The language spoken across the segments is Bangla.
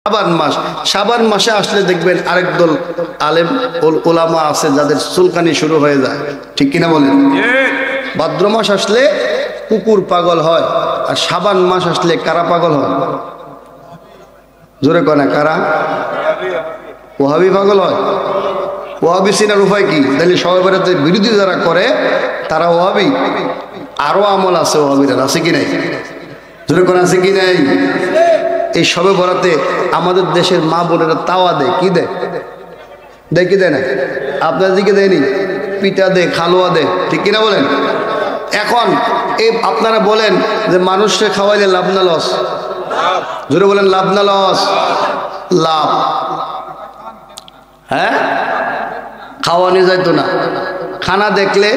শাবান মাস, শাবান মাসে আসলে দেখবেন আরেক দল আলেম ওলামা আছে যাদের চুলকানি শুরু হয়ে যায়, ঠিক কিনা বলেন? ভাদ্র মাস আসলে কুকুর পাগল হয়, আর শাবান মাস আসলে কারা পাগল হয়? জোরে কয় না কারা? ওহাবি পাগল হয়। ওহাবি চিনার উপায় কি? তাহলে সবাই বেড়াতে বিরোধী যারা করে তারা ওহাবি। আরো আমল আছে ওহাবিরা, আছে কি নাই? জোরে কয় আছে কি নাই? এই সবে বরাতে আমাদের দেশের মা বোনেরা তাওয়া দেয়, কি দেয়? দেয় কি দেয় না? আপনার দিকে দেয়নি? পিঠা দে, খালোয়া দে, ঠিক কিনা বলেন? এখন এই আপনারা বলেন যে মানুষকে খাওয়াইলে লাভ না লস? জোরে বলেন, লাভ না লস? লাভ। হ্যাঁ, খাওয়ানি যাইতো না। খানা দেখলে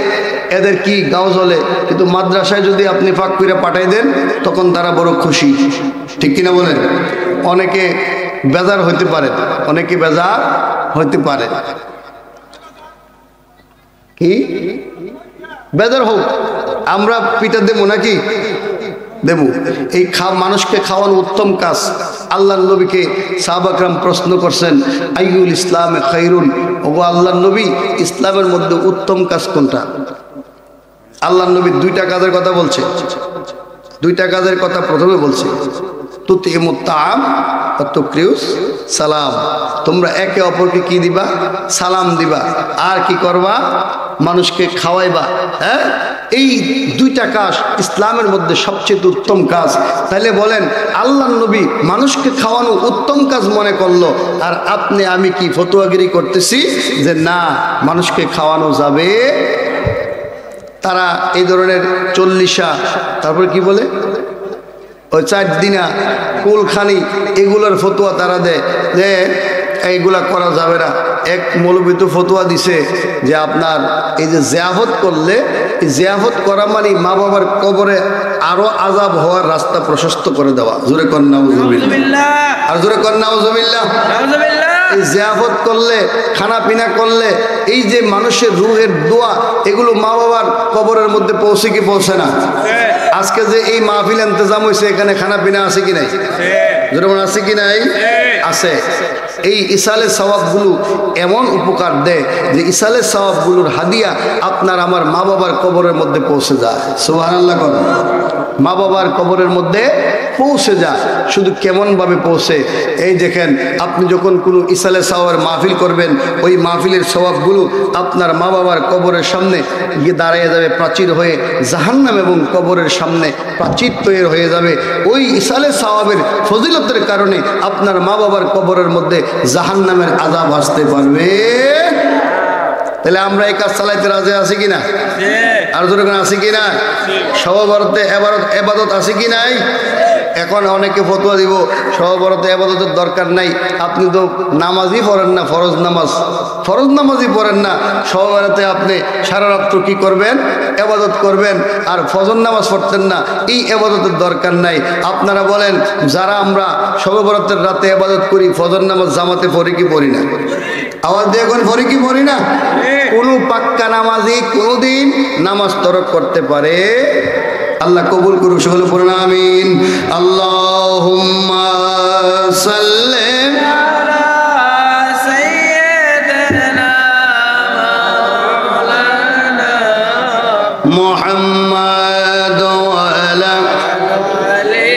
এদের কি গাও জ্বলে, কিন্তু মাদ্রাসায় যদি আপনি ফাঁক করে পাঠাই দেন তখন তারা বড় খুশি, ঠিক কিনা বলেন? অনেকে বেজার হইতে পারে, অনেকে বেজার হইতে পারে। কি বেজার হোক, আমরা পিঠা দেবো নাকি? দেব। এই মানুষকে খাওয়ানো উত্তম কাজ। আল্লাহর নবীকে সাহাবা کرام প্রশ্ন করছেন, আইয়ুল ইসলামে খায়রুন, ওগো আল্লাহর নবী, ইসলামের মধ্যে উত্তম কাজ কোনটা? আল্লাহর নবী দুইটা কাজের কথা বলছে, দুইটা কাজের কথা প্রথমে বলছে, তুতিমুত তাআম ওয়া তুকরিউস সালাম। তোমরা একে অপরকে কি দিবা? সালাম দিবা। আর কি করবা? মানুষকে খাওয়াইবা। হ্যাঁ, এই দুইটা কাজ ইসলামের মধ্যে সবচেয়ে উত্তম কাজ। তাহলে বলেন, আল্লাহর নবী মানুষকে খাওয়ানো উত্তম কাজ মনে করলো, আর আপনি আমি কি ফতোয়াগিরি করতেছি যে না, মানুষকে খাওয়ানো যাবে? তারা এই ধরনের 40, তারপর কি বলে ওই 4 দিনা, কুলখানি, এগুলোর ফতোয়া তারা দেয় যে এইগুলা করা যাবে না। এক মৌলবী তো ফতোয়া দিছে যে আপনার এই যে জিয়াফত করলে, এই জিয়াফত করা মানে মা বাবার কবরে আরো আযাব হওয়ার রাস্তা প্রশস্ত করে দেওয়া। জোরে কর নাউযুবিল্লাহ, আর জোরে কর নাউযুবিল্লাহ। এই জিয়াফত করলে, খানা পিনা করলে, এই যে মানুষের রুহের দোয়া, এগুলো মা বাবার কবরের মধ্যে পৌঁছে কি পৌঁছে না? আজকে যে এই মাহফিল ইন্তজাম হয়েছে, এখানে খানা পিনা আছে কি নাই? যেমন আছে কি নাই? আছে। এই ইসালের সওয়াবগুলো এমন উপকার দেয় যে ইসালের সওয়াবগুলোর হাদিয়া আপনার আমার মা বাবার কবরের মধ্যে পৌঁছে যায়। সুবহানাল্লাহ। মা বাবার কবরের মধ্যে পৌঁছে যায়। শুধু কেমনভাবে পৌঁছে? এই দেখেন, আপনি যখন কোনো ইসালে সওয়াবের মাহফিল করবেন, ওই মাহফিলের সওয়াবগুলো আপনার মা বাবার কবরের সামনে গিয়ে দাঁড়িয়ে যাবে, প্রাচীর হয়ে জাহান্নাম এবং কবরের সামনে প্রাচীর তৈরি হয়ে যাবে। ওই ইসালে সওয়াবের ফজিলতের কারণে আপনার মা বাবার কবরের মধ্যে জাহান্নামের আযাব আসতে পারবে। তাহলে আমরা এই কাজ চালাইতে রাজি আছি কিনা? আর জোরে কোন আছে কিনা? সবে বরাতে ইবাদত আছে কি নাই? এখন অনেকে ফতোয়া দিব সবে বরাতে ইবাদতের দরকার নাই, আপনি তো নামাজই পড়েন না, ফরজ নামাজই পড়েন না, সবে বরাতে আপনি সারা রাত্র কি করবেন? ইবাদত করবেন, আর ফজর নামাজ পড়তেন না, এই ইবাদতের দরকার নাই। আপনারা বলেন, যারা আমরা সবে বরাতের রাতে ইবাদত করি, ফজর নামাজ জামাতে পড়ি কি পড়ি না? আওয়াজ দিয়ে এখন পড়ি কি পড়ি না? কোন পাক্কা নামাজি কোনদিন নামাজ তরক করতে পারে? আল্লাহ কবুল করুক, সকলে পড়ুন আমিন। আল্লাহুম্মা সাল্লি আলা সাইয়্যিদিনা মাওলানা মুহাম্মাদ ওয়া আলা আলি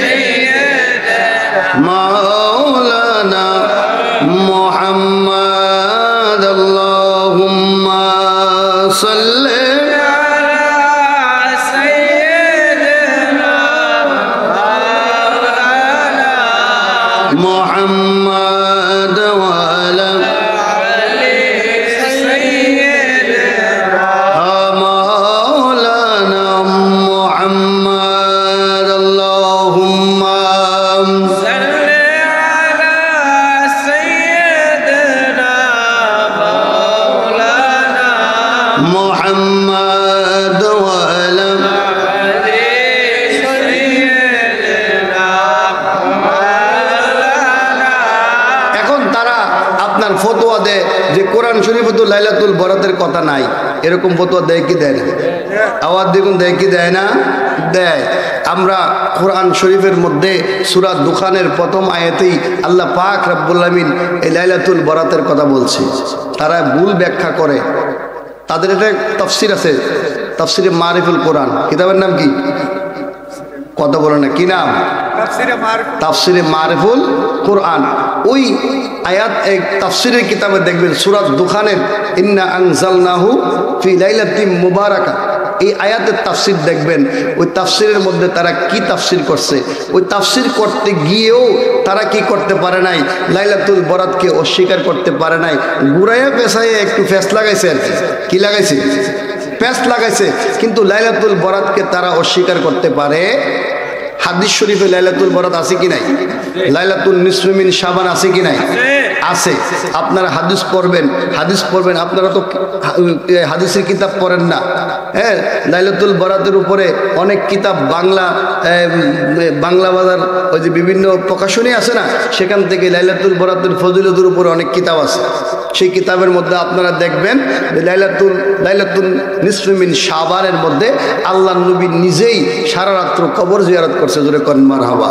সাইয়্যিদিনা মাওলানা মুহাম্মাদ। আল্লাহুম্মা সাল্লি محمد وعلى آله سيدنا مولانا محمد. اللهم صل على سيدنا مولانا محمد وعلى ফতোয়া দেয় যে কোরআন শরীফে তো লাইলাতুল বরাতের কথা নাই। এরকম ফতোয়া দেয় কি দেয় না? আওয়াজ দেখুন, দেয় কি দেয় না? দেয়। আমরা কোরআন শরীফের মধ্যে সূরা দুখানের প্রথম আয়াতেই আল্লাহ পাক রব্বুল আলামিন এই লাইলাতুল বরাতের কথা বলছে। তারা ভুল ব্যাখ্যা করে, তাদের একটা তাফসীর আছে, তাফসীরে মারিফুল কোরআন, কিতাবের নাম কি? কথা বলে না, কি নাম? তাফসীরে মারিফুল কোরআন। ওই আয়াত এক তাফসীরের কিতাবে দেখবেন সূরা দুখানের ইন্না আনজালনাহু ফি লাইলাতিন মুবারাকা, এই আয়াতের তাফসীর দেখবেন। ওই তাফসীরের মধ্যে তারা কি তাফসীর করছে, ওই তাফসীর করতে গিয়েও তারা কি করতে পারে নাই, লাইলাতুল বরাতকে অস্বীকার করতে পারে নাই। ঘুরাইয়া পেছাইয়া একটু ফেস লাগাইছে, আর কি লাগাইছে? পেঁচ লাগাইছে, কিন্তু লাইলাতুল বরাতকে তারা অস্বীকার করতে পারে। হাদিস শরীফে লাইলাতুল বরাত আছে কি নাই? লাইলাতুল নিসফু মিন শাবান আছে কি নাই? আছে। আপনারা হাদিস পড়বেন, আপনারা তো হাদিসের কিতাব পড়েন না। হ্যাঁ, লাইলাতুল বরাতের উপরে অনেক কিতাব বাংলা বাজার ওই যে বিভিন্ন প্রকাশনী আছে না, সেখান থেকে লাইলাতুল বরাতের ফজিলতের উপরে অনেক কিতাব আছে। সেই কিতাবের মধ্যে আপনারা দেখবেন লাইলাতুল নিসফু মিন শাবানের মধ্যে আল্লাহ নবী নিজেই সারা রাত্র কবর জিয়ারত করছে। জোরে কোন মারহাবা।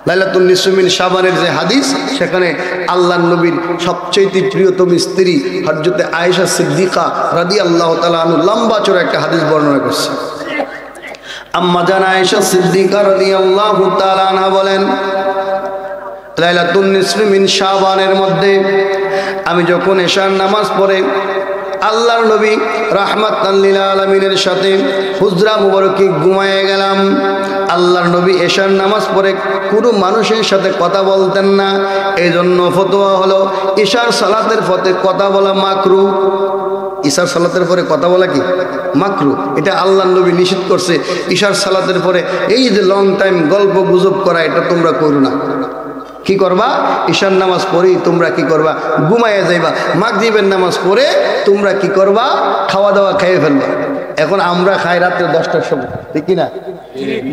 লাইলাতুল নিসফু মিন শাবানের যে হাদিস, সেখানে আল্লাহর নবীর সবচেয়ে প্রিয়তম স্ত্রী হযরত আয়েশা সিদ্দিকা রাদিয়াল্লাহু তাআলা আনহা লম্বা চড়া একটা হাদিস বর্ণনা করছে। আম্মা জান আয়েশা সিদ্দিকা রাদিয়াল্লাহু তাআলা আনহা বলেন, লাইলাতুল নিসফু মিন শাবানের মধ্যে আমি যখন এশার নামাজ পড়ে আল্লাহর নবী রাহমাতাল লিল আলামিনের সাথে হুজরা মুবারকে ঘুমায়ে গেলাম। আল্লাহর নবী এশার নামাজ পড়ে কোনো মানুষের সাথে কথা বলতেন না। এই জন্য ফতোয়া হলো ইশার সালাতের পরে কথা বলা মাকরু। ইশার সালাতের পরে কথা বলা কি মাকরু, এটা আল্লাহর নবী নিষেধ করছে। ইশার সালাতের পরে এই যে লং টাইম গল্প গুজব করা, এটা তোমরা করো না। কি করবা? ঈশার নামাজ পড়ি তোমরা কি করবা? ঘুমাইয়া যাইবা। মাগরিবের নামাজ পড়ে তোমরা কি করবা? খাওয়া দাওয়া খেয়ে ফেলবা। এখন আমরা খাই রাত্রে 10টার সময়, ঠিক কিনা?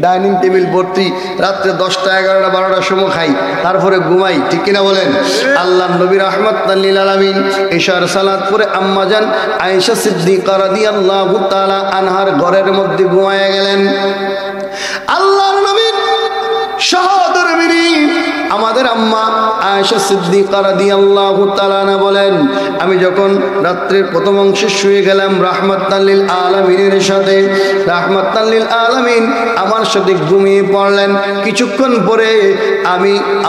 ডাইনিং টেবিল ভর্তি, রাত্রে 10টা 11টা 12টার সময় খাই, তারপরে ঘুমাই, ঠিক কিনা বলেন? আল্লাহ নবী রাহমাতাল লিল আলামিন ঈশার সালাত পড়ে আম্মা জান আয়েশা সিদ্দিকা রাদিয়াল্লাহু তাআলা আনহার ঘরের মধ্যে ঘুমায়া গেলেন। আল্লাহর নবী সহধর্মিনী আমাদের আম্মা আয়েশা সিদ্দিকা রাদিয়াল্লাহু তাআলা আনহা বলেন, আমি যখন রাত্রির প্রথম অংশে শুয়ে গেলাম রাহমাতাল লিল আলামিনের সাথে, রাহমাতাল লিল আলামিন আমার সাথে ঘুমিয়ে পড়লেন। কিছুক্ষণ পরে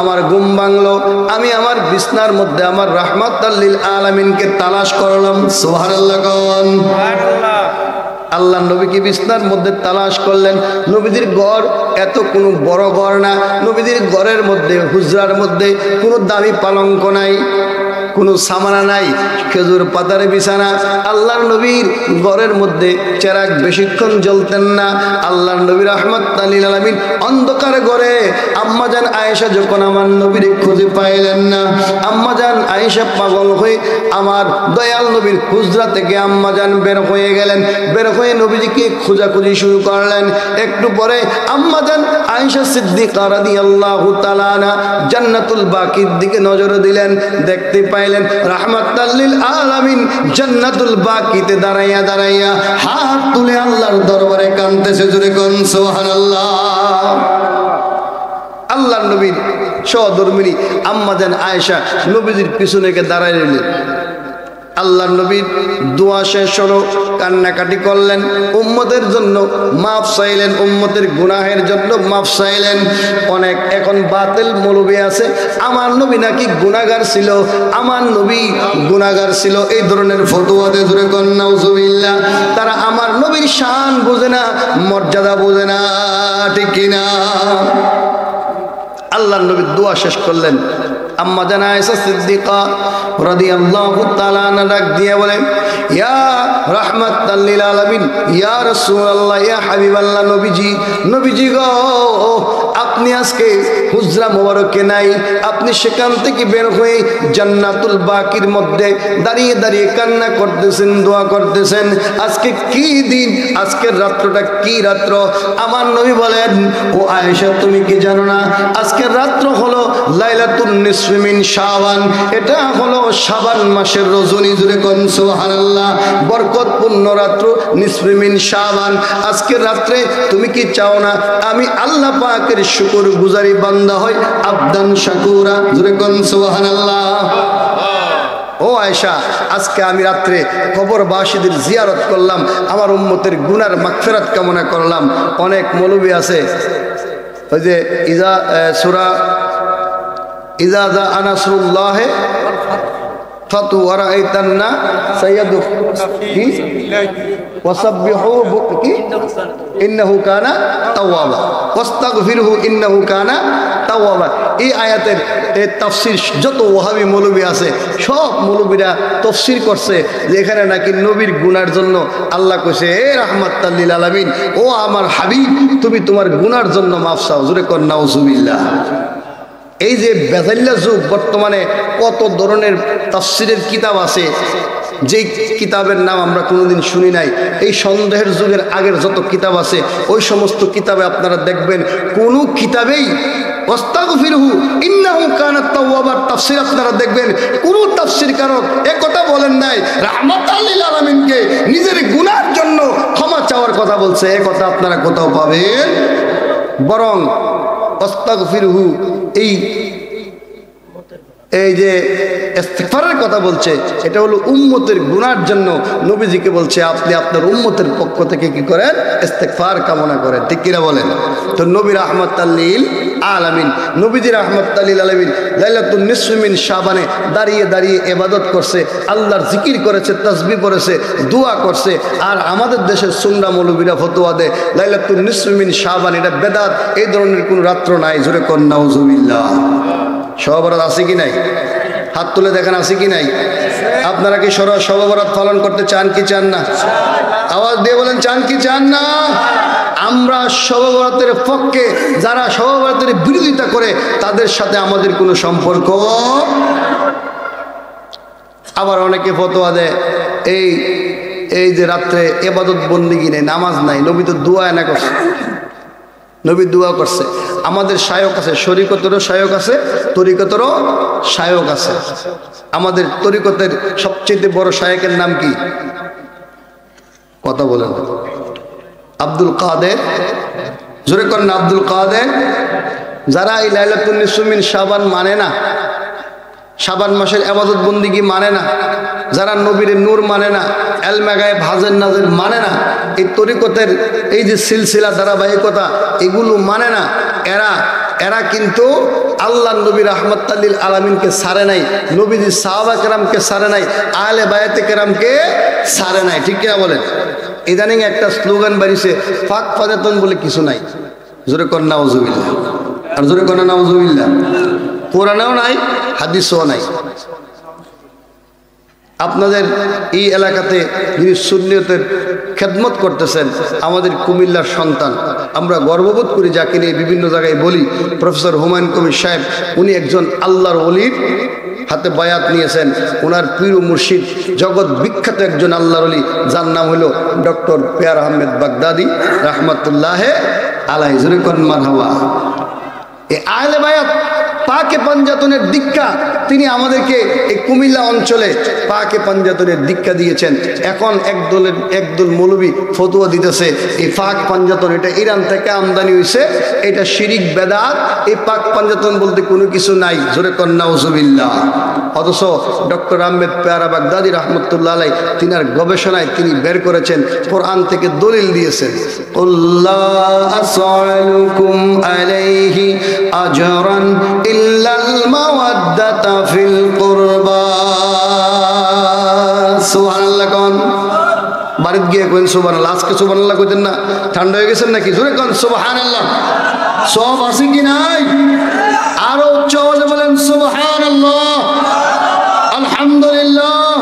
আমার ঘুম ভাঙলো। আমি আমার বিছনার মধ্যে আমার রাহমাতাল লিল আলামিনকে তালাশ করলাম। সুবহানাল্লাহ কোন সুবহানাল্লাহ। আল্লাহ নবীকে বিছনার মধ্যে তালাশ করলেন। নবীদের ঘর এত কোনো বড় ঘর না। নবীদের ঘরের মধ্যে হুজরার মধ্যে কোনো দামি পালঙ্ক নাই, কোনো সামানা নাই, খেজুর পাতার বিছানা। আল্লাহর নবীর ঘরের মধ্যে চেরাগ বেশিক্ষণ জ্বলতেন না। আল্লাহর নবী রাহমাতাল লিল আলামিন অন্ধকার ঘরে আম্মা জান আয়েশা যখন আমার নবীর খুঁজে পাইলেন না, আম্মা জান আয়েশা পাগল হয়ে আমার দয়াল নবীর হুজরা থেকে আম্মা জান বের হয়ে গেলেন। বের হয়ে নবীজিকে খোঁজাখুঁজি শুরু করলেন। একটু পরে আম্মা জান আয়েশা সিদ্দিকা রাদিয়াল্লাহু তাআলা আনহা জান্নাতুল বাকির দিকে নজর দিলেন। দেখতে পাইলেন রাহমাতাল লিল আলামিন জান্নাতুল বাকিতে দাঁড়াইয়া হাত তুলে আল্লাহর দরবারে কাঁদতেছে। জোরে কোন সুবহানাল্লাহ। আল্লাহর নবীর সহধর্মিনী আম্মা জান আয়েশা নবীজির পিছনে গিয়ে দাঁড়ায় রইলেন। আল্লাহর নবীর দোয়া শেষ হলো, কান্নাকাটি করলেন, উম্মতের জন্য মাফ চাইলেন, উম্মতের গুনাহের জন্য মাফ চাইলেন। অনেক এখন বাতিল মৌলবী আছে, আমার নবী নাকি গুনাহগার ছিল, আমার নবী গুনাহগার ছিল, এই ধরনের ফতোয়াতে জোরে কোন নাউজুবিল্লাহ। তারা আমার নবীর শান বোঝে না, মর্যাদা বোঝে না, ঠিক কিনা? আল্লাহর নবী দোয়া শেষ করলেন। আম্মা জান আয়েশা সিদ্দিকা রাদিয়াল্লাহু তাআলা আনহা ডাক দিয়ে বলেন, ইয়া রাহমাতাল লিল আলামিন, ইয়া রাসূলুল্লাহ, ইয়া হাবিবাল্লাহ, নবীজি গো, আপনি আজকে হুজরা মোবারকে নাই, আপনি সেখান থেকে বের হয়ে জান্নাতুল বাকির মধ্যে দাঁড়িয়ে দাঁড়িয়ে কান্না করতেছেন, দোয়া করতেছেন। আজকে কি দিন? আজকের রাত্রটা কি রাত্র? আমার নবী বলেন, ও আয়েশা, তুমি কি জানো না আজকের রাত্র হলো লাইলাতুন নিসফি মিন শাবান, এটা হলো শাবান মাসের রজনী। জুড়ে কোন সুবহানাল্লাহ। বরকতপূর্ণ রাত্র নিসফি মিন শাবান। আজকের রাত্রে তুমি কি চাও না আমি আল্লাহ পাকের শুকর গুজারি বান্দা হই, আবদান শাকুরা? জুড়ে কোন সুবহানাল্লাহ। ও আয়েশা, আজকে আমি রাত্রে কবরবাসীদের জিয়ারত করলাম, আমার উম্মতের গুনার মাগফিরাত কামনা করলাম। অনেক মৌলবী আছে, ওই যে সূরা ইজা জা নাসরুল্লাহ ফাতু ওয়ারাইতান্না সাইয়্যিদু কি ওয়াসাব্বিহু কি ইন্নাহু কানা তাওয়াবা ওয়াস্তাগফিরহু ইন্নাহু কানা তাওয়াবা। এই আয়াতের তাফসীর যত ওয়াহাবি মৌলবী আছে সব মৌলবীরা তাফসীর করছে যে এখানে নাকি নবীর গুনার জন্য আল্লাহ কইছে, এ রাহমাতাল লিল আলামিন, ও আমার হাবিব তুমি তোমার গুনার জন্য মাফ চাও। জোরে কর নাউজুবিল্লাহ। এই যে বেজাল্লা যুগ, বর্তমানে কত ধরনের তাফসীরের কিতাব আছে যে কিতাবের নাম আমরা কোনোদিন শুনি নাই। এই সন্দেহের যুগের আগের যত কিতাব আছে ওই সমস্ত কিতাবে আপনারা দেখবেন কোনো কিতাবেই ওয়াস্তাগফিরহু ইন্নাহু কানা তাওয়াবার তাফসীর আপনারা দেখবেন কোনো তাফসীরকারক এই কথা বলেন নাই রাহমাতাল লিল আলামিনকে নিজের গুনার জন্য ক্ষমা চাওয়ার কথা বলছে। এই কথা আপনারা কোথাও পাবেন? বরং ওয়াস্তাগফিরহু এই যে ইস্তিগফারের কথা বলছে, এটা হলো উম্মতের গুনার জন্য। নবীজিকে বলছে আপনি আপনার উম্মতের পক্ষ থেকে কি করেন? ইস্তিগফার কামনা করেন। ঠিক কিনা বলেন? তো নবী রাহমাতাল লিল আলামিন, নবীজি রাহমাতাল লিল আলামিন লাইলাতুন নিসফি মিন শাবানে দাঁড়িয়ে দাঁড়িয়ে ইবাদত করছে, আল্লাহর জিকির করেছে, তাসবিহ পড়েছে, দোয়া করছে। আর আমাদের দেশের সুন্নাহ মৌলবীরা ফতোয়া দেয় লাইলাতুন নিসফি মিন শাবান এটা বেদাত, এই ধরনের কোনো রাত্র নাই। জোরে কোন নাউজুবিল্লাহ। শবে বরাত আছে কি নাই? হাত তুলে দেখেন আছে কি নাই? আপনারা কি শবে বরাত পালন করতে চান কি চান না? আওয়াজ দিয়ে বলেন চান কি চান না? আমরা শবে বরাতের পক্ষে, যারা শবে বরাতের বিরোধিতা করে তাদের সাথে আমাদের কোনো সম্পর্ক। আবার অনেকে ফতোয়া দেয় এই যে রাত্রে ইবাদত বন্দেগী নেই, নামাজ নাই। নবী তো দোয়া না করছে, নবী দোয়া করছে। আমাদের শায়ক আছে, শরীয়তেরও শায়ক আছে, তরিকতেরও শায়ক আছে। আমাদের তরিকতের সবচেয়ে বড় শায়কের নাম কি? কথা বলেন। আব্দুল কাদের। জোরে করেন আব্দুল কাদের। যারা এই লাইলাতুন নিসফি মিন শাবান মানে না, শাবান মাসের ইবাদত বন্দেগী মানে না, যারা নবীর নূর মানে না, এলমে গায়েব হাজির নাজির মানে না, এই তরিকতের এই যে সিলসিলা ধারাবাহিকতা এগুলো মানে না, এরা কিন্তু আল্লাহ নবী রাহমাতাল লিল আলামিনকে ছাড়ে নাই, নবীজি সাহাবা কেরামকে ছাড়ে নাই, আহলে বায়াতে কেরামকে ছাড়ে নাই। ঠিক কিনা বলেন? ইদানিং একটা স্লোগান বাড়িছে, ফাক ফাজাতন বলে কিছু নাই। জোরে কর নাউজুবিল্লাহ। আর জোরে কর নাউজুবিল্লাহ। কোরআনেও নাই, হাদিসও নাই। আপনাদের এই এলাকাতে যিনি সুন্নিয়তের খেদমত করতেছেন আমাদের কুমিল্লার সন্তান, আমরা গর্ববোধ করি যাকে নিয়ে বিভিন্ন জায়গায় বলি, প্রফেসর হুমায়ুন কবির সাহেব, উনি একজন আল্লাহর ওলির হাতে বায়াত নিয়েছেন। ওনার পীর ও মুর্শিদ জগৎ বিখ্যাত একজন আল্লাহর ওলি, যার নাম হলো ডক্টর পেয়ার আহমেদ বাগদাদি রাহমাতুল্লাহ আলাইহি। জোরে করেন মারহাবা। এই আহলে বায়াত পাকে পাঞ্জাতনের দীক্ষা তিনি আমাদেরকে এই কুমিল্লা অঞ্চলে পাকে পাঞ্জাতনের দীক্ষা দিয়েছেন। এখন একদল মৌলবী ফতোয়া দিতেছে এই পাক পাঞ্জাতন এটা ইরান থেকে আমদানি হয়েছে, এটা শিরিক বেদাত, এই পাক পাঞ্জাতন বলতে কোনো কিছু নাই। জোরে কর নাউজুবিল্লাহ। অথচ ডক্টর আহমেদ পেয়ারা বাগদাদি রাহমাতুল্লাহ আলাইহি তিনার গবেষণায় তিনি বের করেছেন, কোরআন থেকে দলিল দিয়েছেন, আল্লাহ আসআলুকুম আলাইহি আজরান ইল্লাল মাওয়াদ্দাতা ফিল কুরবা। সুবহানাল্লাহ। কোন বাড়িতে গিয়ে কোন সুবহানাল্লাহ, আজকে সুবহানাল্লাহ কইতেন না? ঠান্ডা হয়ে গেছেন নাকি? জোরে কোন সুবহানাল্লাহ। সব আছে কি নাই? আরো উচ্চ আওয়াজে বলেন সুবহানাল্লাহ, আলহামদুলিল্লাহ,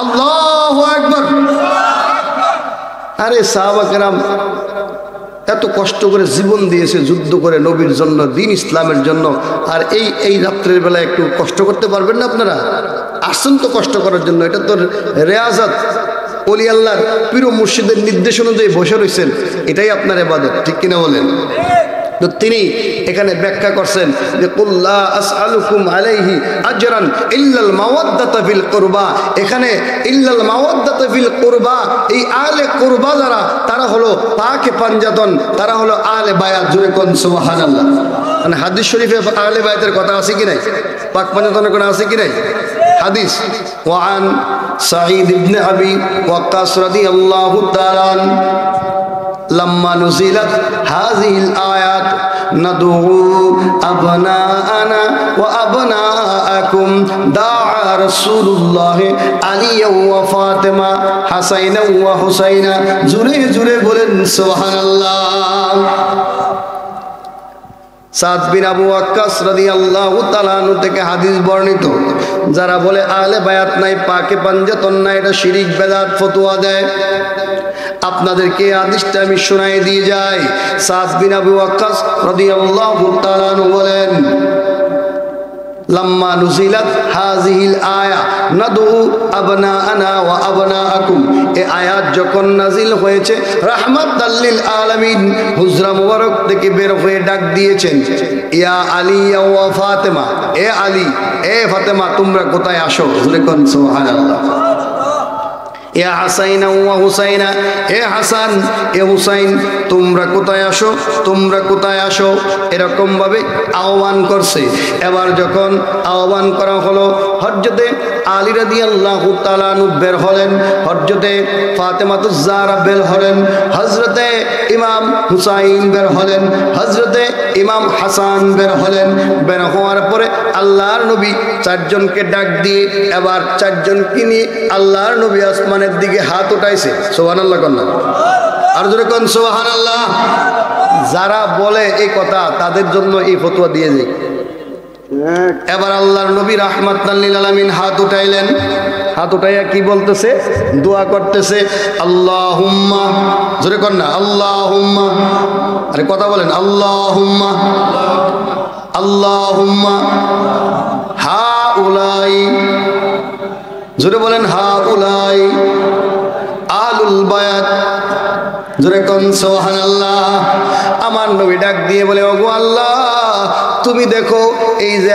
আল্লাহু আকবার। আরে সাহাবা কেরাম এত কষ্ট করে জীবন দিয়েছে, যুদ্ধ করে নবীর জন্য, দিন ইসলামের জন্য। আর এই রাত্রের বেলা একটু কষ্ট করতে পারবেন না আপনারা? আসছেন তো কষ্ট করার জন্য, এটা তো রেয়াজত। ওলি আল্লাহর পীর ও মুর্শিদের নির্দেশ অনুযায়ী বসে রয়েছেন, এটাই আপনার ইবাদত। ঠিক কিনা বলেন? তো তিনি এখানে ব্যাখ্যা করছেন যে কুল্লা আসআলুকুম আলাইহি আজরান ইল্লাল মাওয়াদ্দাতা ফিল কুরবা। এখানে ইল্লাল মাওয়াদ্দাতা ফিল কুরবা, এই আহলে কুরবা যারা, তারা হলো পাকে পাঞ্জাতন, তারা হলো আহলে বায়াত। জোরে কোন সুবহানাল্লাহ। মানে হাদিস শরীফে আহলে বায়াতের কথা আছে কি নাই? পাক পাঞ্জাতনের কথা আছে কি নাই? হাদিস ওয়ান সাঈদ ইবনে আবি ওয়াক্কাস রাদিয়াল্লাহু তাআলা لما نزلت هذه الآيات ندعو أبناءنا وأبناءكم دعا رسول الله عليا وفاطمة حسينا وحسينا জোরে জোরে বলেন সুবহানাল্লাহ। সাদ বিন আবু ওয়াক্কাস রাদিয়াল্লাহু তাআলা আনহু থেকে হাদিস বর্ণিত, যারা বলে আহলে বায়াত নাই, পাকে পাঞ্জাতন নাই, এটা শিরিক বেদাত ফতোয়া দেয়। আপনাদেরকে হাদিসটা আমি শোনাই দিয়ে যাই। সাদ বিন আবু ওয়াক্কাস রাদিয়াল্লাহু তাআলা আনহু বলেন, লাম্মা নুজিলাত হাযিহিল আয়া নাদু আবনাআনা ওয়া আবনাআকুম, এই আয়াত যখন নাজিল হয়েছে রাহমাতাল লিল আলামিন, হুজরা মুবারক থেকে বের হয়ে ডাক দিয়েছেন, ইয়া আলী ওয়া ফাতেমা, এ আলী, এ ফাতেমা, তোমরা কোথায় আসো? জোরে কোন সুবহানাল্লাহ। ইয়া হাসাইনা ওয়া হুসাইনা, এ হাসান, এ হুসাইন, তোমরা কোথায় আসো? তোমরা কোথায় আসো? এরকম ভাবে আহ্বান করছে। এবার যখন আহ্বান করা হলো, হযরতে আলী রাদিয়াল্লাহু তাআলা আনহু বের হলেন, হযরতে ফাতেমাতুজ জাহরা বের হলেন, হযরতে ইমাম হুসাইন বের হলেন, হযরতে ইমাম হাসান বের হলেন। বের হওয়ার পরে আল্লাহর নবী চারজনকে ডাক দিয়ে, এবার চারজনকে নিয়ে আল্লাহর নবী আসমানের দিকে হাত উঠাইছে। সুবহানাল্লাহ কন্যা, আর জোরে কোন সুবহানাল্লাহ। যারা বলে এই কথা, তাদের জন্য এই ফতোয়া দিয়ে যায়। এবার আল্লাহর নবী রাহমাতাল লিল আলামিন হাত উঠাইলেন, হাত উঠাইয়া কি বলতেছে? দোয়া করতেছে, আল্লাহুম্মা, জোরে কোন না, আল্লাহুম্মা, আরে কথা বলেন, আল্লাহুম্মা, আল্লাহুম্মা হাউলাই, জোরে বলেন, হাউলাই আহলুল বায়াত, জোরে কোন সুবহানাল্লাহ। আমার নবী ডাক দিয়ে বলে, ওগো আল্লাহ, তুমি দেখো এই যে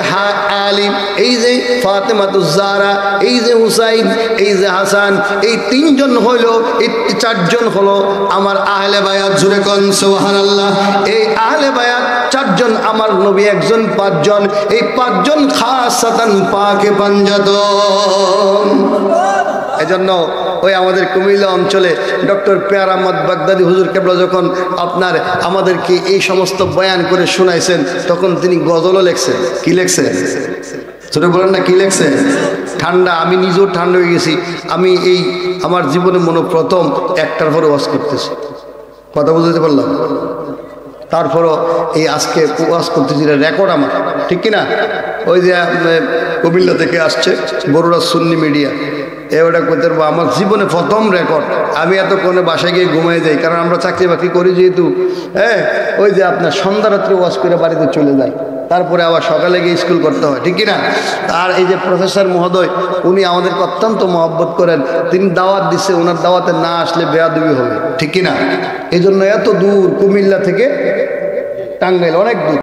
আলী, এই যে ফাতেমাতুজ জাহরা, এই যে হুসাইন, এই যে হাসান, এই তিনজন হইল, এই চারজন হলো আমার আহলে বায়াত। জোরে কোন সুবহানাল্লাহ। এই আহলে বায়াত চারজন, আমার নবী একজন, পাঁচজন। এই পাঁচজন খাসাতান পাকে পাঞ্জাতন। এজন্য ওই আমাদের কুমিল্লা অঞ্চলে ডক্টর পেয়ার আহমদ বাগদাদি হুজুর কেবলা যখন আপনার আমাদেরকে এই সমস্ত বয়ান করে শোনাইছেন, তখন তিনি গজলও লেখছেন। কি লেখছেন? ছোট বলেন না, কি লেখছেন? ঠান্ডা, আমি নিজেও ঠান্ডা হয়ে গেছি। আমি এই আমার জীবনে প্রথম একটার পরে ওয়াজ করতেছি, কথা বুঝতে পারলাম। তারপরও এই আজকে ওয়াজ করতেছি, রেকর্ড আমার, ঠিক কিনা? ওই যে কুমিল্লা থেকে আসছে বড়ুরা সুন্নি মিডিয়া, ওটা করতে পারবো, আমার জীবনে প্রথম রেকর্ড। আমি এতক্ষণে বাসায় গিয়ে ঘুমাই যাই, কারণ আমরা চাকরি বাকরি করি যেহেতু। হ্যাঁ, ওই যে আপনার সন্ধ্যা রাত্রে ওয়াজ করে বাড়িতে চলে যায়, তারপরে আবার সকালে গিয়ে স্কুল করতে হয়, ঠিক কিনা? আর এই যে প্রফেসর মহোদয়, উনি আমাদেরকে অত্যন্ত মহব্বত করেন। তিনি দাওয়াত দিচ্ছে, ওনার দাওয়াতে না আসলে বেয়াদবি হবে, ঠিক কিনা? এই জন্য এত দূর কুমিল্লা থেকে টাঙ্গাইল, অনেক দূর।